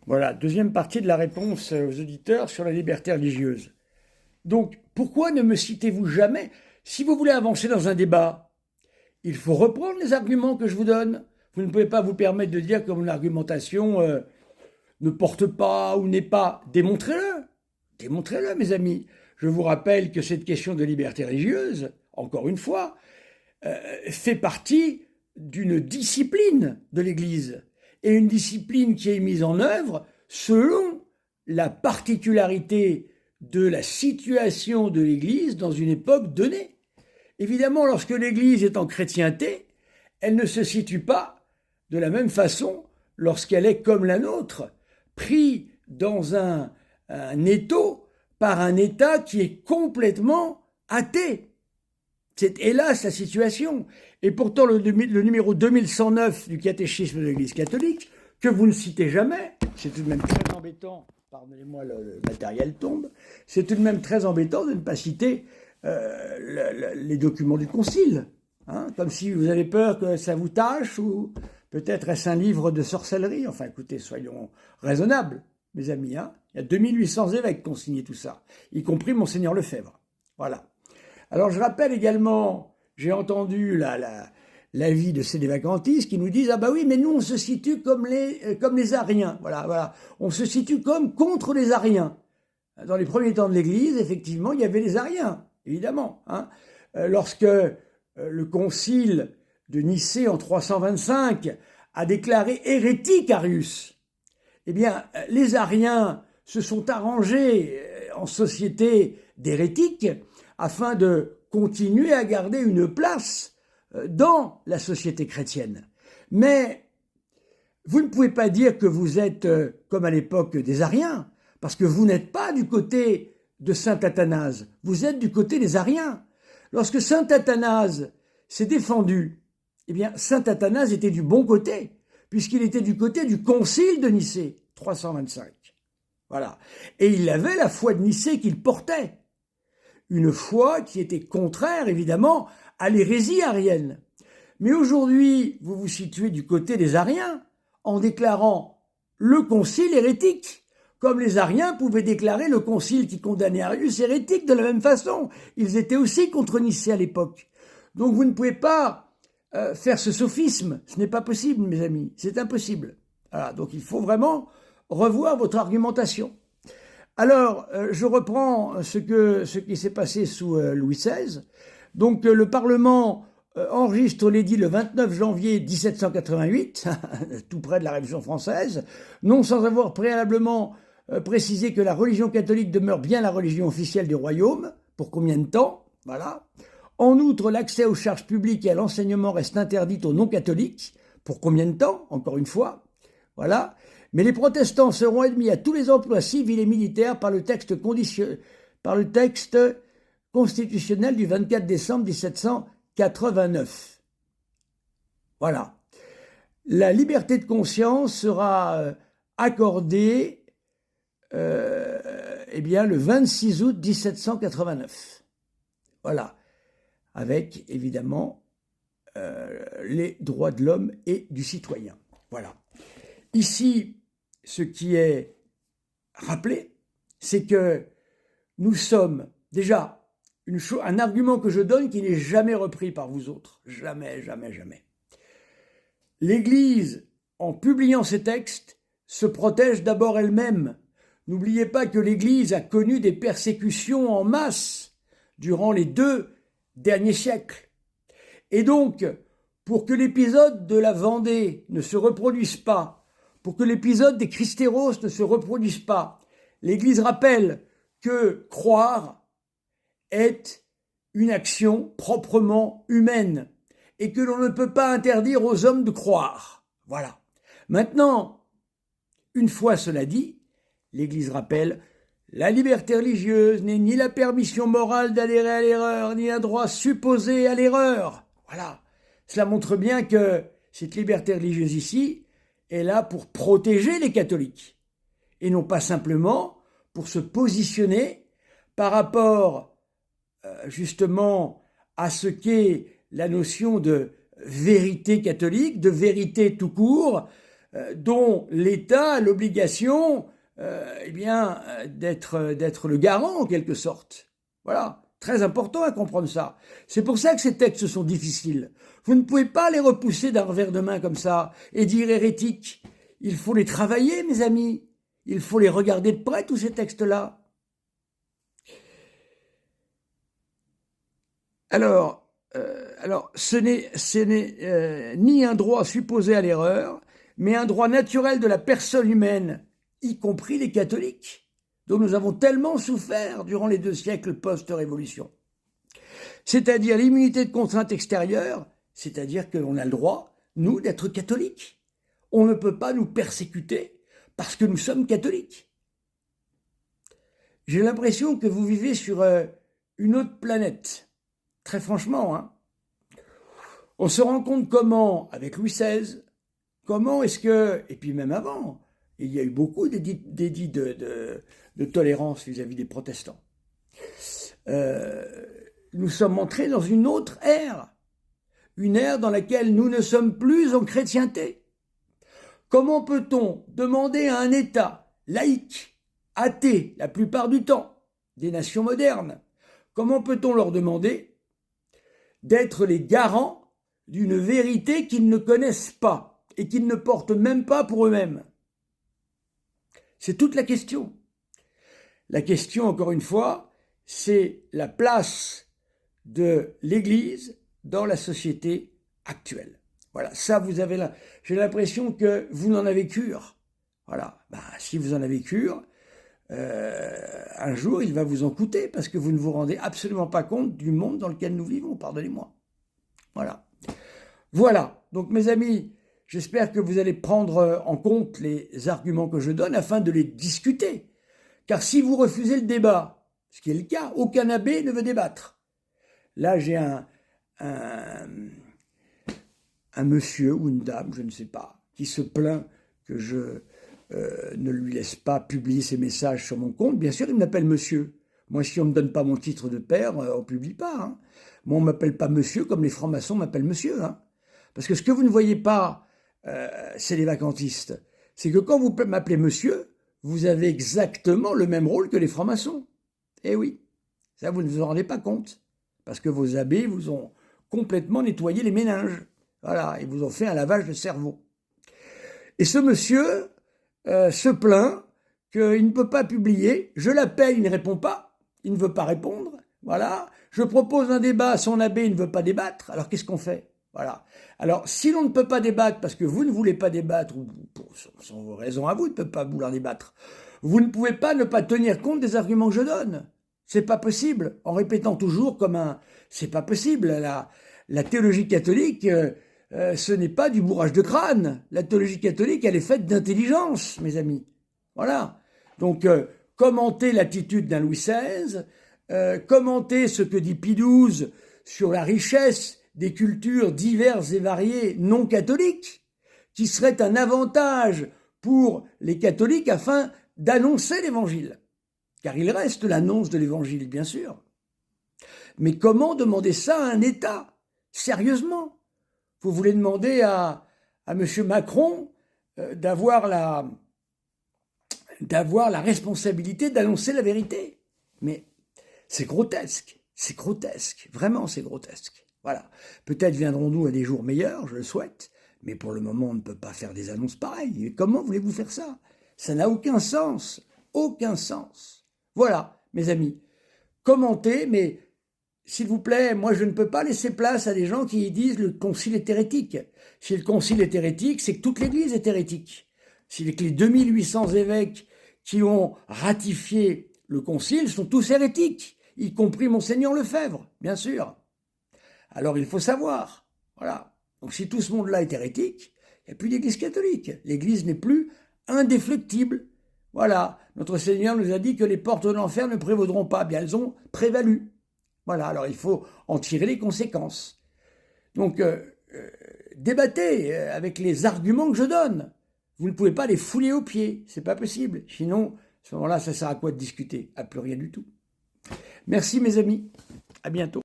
Voilà, deuxième partie de la réponse aux auditeurs sur la liberté religieuse. Donc, pourquoi ne me citez-vous jamais? Si vous voulez avancer dans un débat, il faut reprendre les arguments que je vous donne. Vous ne pouvez pas vous permettre de dire que mon argumentation ne porte pas ou n'est pas. Démontrez-le. Démontrez-le, mes amis. Je vous rappelle que cette question de liberté religieuse, encore une fois, fait partie d'une discipline de l'Église. Et une discipline qui est mise en œuvre selon la particularité de la situation de l'Église dans une époque donnée. Évidemment, lorsque l'Église est en chrétienté, elle ne se situe pas de la même façon lorsqu'elle est comme la nôtre, pris dans un étau par un État qui est complètement athée. C'est hélas la situation. Et pourtant, le numéro 2109 du catéchisme de l'Église catholique, que vous ne citez jamais, c'est tout de même très embêtant, pardonnez-moi, le matériel tombe, c'est tout de même très embêtant de ne pas citer les documents du Concile. Hein, comme si vous avez peur que ça vous tâche, ou peut-être est-ce un livre de sorcellerie. Enfin, écoutez, soyons raisonnables, mes amis. Hein. Il y a 2800 évêques qui ont signé tout ça, y compris Monseigneur Lefebvre. Voilà. Alors, je rappelle également, j'ai entendu l'avis de ces vacantistes qui nous disent « Ah bah oui, mais nous, on se situe comme les Ariens. » Voilà. On se situe comme contre les Ariens. Dans les premiers temps de l'Église, effectivement, il y avait les Ariens, évidemment. Hein. Lorsque le concile de Nicée en 325 a déclaré hérétique Arius, eh bien, les Ariens se sont arrangés en société d'hérétiques afin de continuer à garder une place dans la société chrétienne. Mais vous ne pouvez pas dire que vous êtes comme à l'époque des Ariens, parce que vous n'êtes pas du côté de saint Athanase, vous êtes du côté des Ariens. Lorsque saint Athanase s'est défendu, eh bien, saint Athanase était du bon côté, puisqu'il était du côté du concile de Nicée, 325. Voilà. Et il avait la foi de Nicée qu'il portait. Une foi qui était contraire, évidemment, à l'hérésie arienne. Mais aujourd'hui, vous vous situez du côté des Ariens, en déclarant le concile hérétique, comme les Ariens pouvaient déclarer le concile qui condamnait Arius hérétique de la même façon. Ils étaient aussi contre Nicée à l'époque. Donc vous ne pouvez pas faire ce sophisme. Ce n'est pas possible, mes amis. C'est impossible. Voilà. Donc il faut vraiment revoir votre argumentation. Alors, je reprends ce qui s'est passé sous Louis XVI. Donc, le Parlement enregistre l'édit le 29 janvier 1788, tout près de la Révolution française, non sans avoir préalablement précisé que la religion catholique demeure bien la religion officielle du royaume. Pour combien de temps? Voilà. En outre, l'accès aux charges publiques et à l'enseignement reste interdit aux non-catholiques. Pour combien de temps? Encore une fois. Voilà. Mais les protestants seront admis à tous les emplois civils et militaires par le texte constitutionnel du 24 décembre 1789. Voilà. La liberté de conscience sera accordée le 26 août 1789. Voilà. Avec, évidemment, les droits de l'homme et du citoyen. Voilà. Ici, ce qui est rappelé, c'est que nous sommes déjà un argument que je donne qui n'est jamais repris par vous autres. Jamais, jamais, jamais. L'Église, en publiant ces textes, se protège d'abord elle-même. N'oubliez pas que l'Église a connu des persécutions en masse durant les 2 derniers siècles. Et donc, pour que l'épisode de la Vendée ne se reproduise pas, pour que l'épisode des Christéros ne se reproduise pas, l'Église rappelle que croire est une action proprement humaine et que l'on ne peut pas interdire aux hommes de croire. Voilà. Maintenant, une fois cela dit, l'Église rappelle la liberté religieuse n'est ni la permission morale d'adhérer à l'erreur, ni un droit supposé à l'erreur. Voilà. Cela montre bien que cette liberté religieuse ici est là pour protéger les catholiques et non pas simplement pour se positionner par rapport justement à ce qu'est la notion de vérité catholique, de vérité tout court, dont l'État a l'obligation d'être le garant en quelque sorte. Voilà, très important à comprendre ça. C'est pour ça que ces textes sont difficiles. Vous ne pouvez pas les repousser d'un revers de main comme ça et dire hérétiques. Il faut les travailler, mes amis. Il faut les regarder de près, tous ces textes-là. Alors, ce n'est ni un droit supposé à l'erreur, mais un droit naturel de la personne humaine, y compris les catholiques, dont nous avons tellement souffert durant les 2 siècles post-révolution. C'est-à-dire l'immunité de contrainte extérieure, c'est-à-dire qu'on a le droit, nous, d'être catholiques. On ne peut pas nous persécuter parce que nous sommes catholiques. J'ai l'impression que vous vivez sur une autre planète. Très franchement, hein. On se rend compte comment, avec Louis XVI, comment est-ce que, et puis même avant, il y a eu beaucoup d'édits de tolérance vis-à-vis des protestants. Nous sommes entrés dans une autre ère, une ère dans laquelle nous ne sommes plus en chrétienté. Comment peut-on demander à un État laïque, athée la plupart du temps, des nations modernes, comment peut-on leur demander d'être les garants d'une vérité qu'ils ne connaissent pas et qu'ils ne portent même pas pour eux-mêmes? C'est toute la question. La question, encore une fois, c'est la place de l'Église dans la société actuelle. Voilà, ça, j'ai l'impression que vous n'en avez cure. Voilà, si vous en avez cure, un jour, il va vous en coûter parce que vous ne vous rendez absolument pas compte du monde dans lequel nous vivons, pardonnez-moi. Voilà. Voilà. Donc, mes amis, j'espère que vous allez prendre en compte les arguments que je donne afin de les discuter. Car si vous refusez le débat, ce qui est le cas, aucun abbé ne veut débattre. Là, j'ai un monsieur ou une dame, je ne sais pas, qui se plaint que je ne lui laisse pas publier ses messages sur mon compte. Bien sûr, il m'appelle monsieur. Moi, si on ne me donne pas mon titre de père, on ne publie pas. Hein. Moi, on ne m'appelle pas monsieur comme les francs-maçons m'appellent monsieur. Hein. Parce que ce que vous ne voyez pas, c'est les vacantistes. C'est que quand vous m'appelez monsieur, vous avez exactement le même rôle que les francs-maçons. Eh oui, ça, vous ne vous en rendez pas compte. Parce que vos abbés vous ont complètement nettoyé les méninges. Voilà, ils vous ont fait un lavage de cerveau. Et ce monsieur se plaint qu'il ne peut pas publier. Je l'appelle, il ne répond pas. Il ne veut pas répondre. Voilà. Je propose un débat à son abbé, il ne veut pas débattre. Alors qu'est-ce qu'on fait? Voilà. Alors, si l'on ne peut pas débattre parce que vous ne voulez pas débattre, ou sans vos raisons à vous de ne pas vouloir débattre, vous ne pouvez pas ne pas tenir compte des arguments que je donne. C'est pas possible. En répétant toujours comme un... C'est pas possible. La théologie catholique, ce n'est pas du bourrage de crâne. La théologie catholique, elle est faite d'intelligence, mes amis. Voilà. Donc, commentez l'attitude d'un Louis XVI, commentez ce que dit Pie XII sur la richesse des cultures diverses et variées non catholiques, qui serait un avantage pour les catholiques afin d'annoncer l'évangile. Car il reste l'annonce de l'évangile, bien sûr. Mais comment demander ça à un État? Sérieusement? Vous voulez demander à M. Macron d'avoir la responsabilité d'annoncer la vérité. Mais c'est grotesque, vraiment c'est grotesque. Voilà. Peut-être viendrons-nous à des jours meilleurs, je le souhaite, mais pour le moment on ne peut pas faire des annonces pareilles. Et comment voulez-vous faire ça? Ça n'a aucun sens, aucun sens. Voilà, mes amis, commentez, mais s'il vous plaît, moi je ne peux pas laisser place à des gens qui disent le concile est hérétique. Si le concile est hérétique, c'est que toute l'Église est hérétique. Si les 2800 évêques qui ont ratifié le concile sont tous hérétiques, y compris Monseigneur Lefebvre, bien sûr. Alors il faut savoir, voilà. Donc si tout ce monde-là est hérétique, il n'y a plus d'Église catholique. L'Église n'est plus indéfectible. Voilà, notre Seigneur nous a dit que les portes de l'enfer ne prévaudront pas. Bien, elles ont prévalu. Voilà, alors il faut en tirer les conséquences. Donc, débattez avec les arguments que je donne. Vous ne pouvez pas les fouler aux pieds, c'est pas possible. Sinon, à ce moment-là, ça sert à quoi de discuter? À plus rien du tout. Merci mes amis, à bientôt.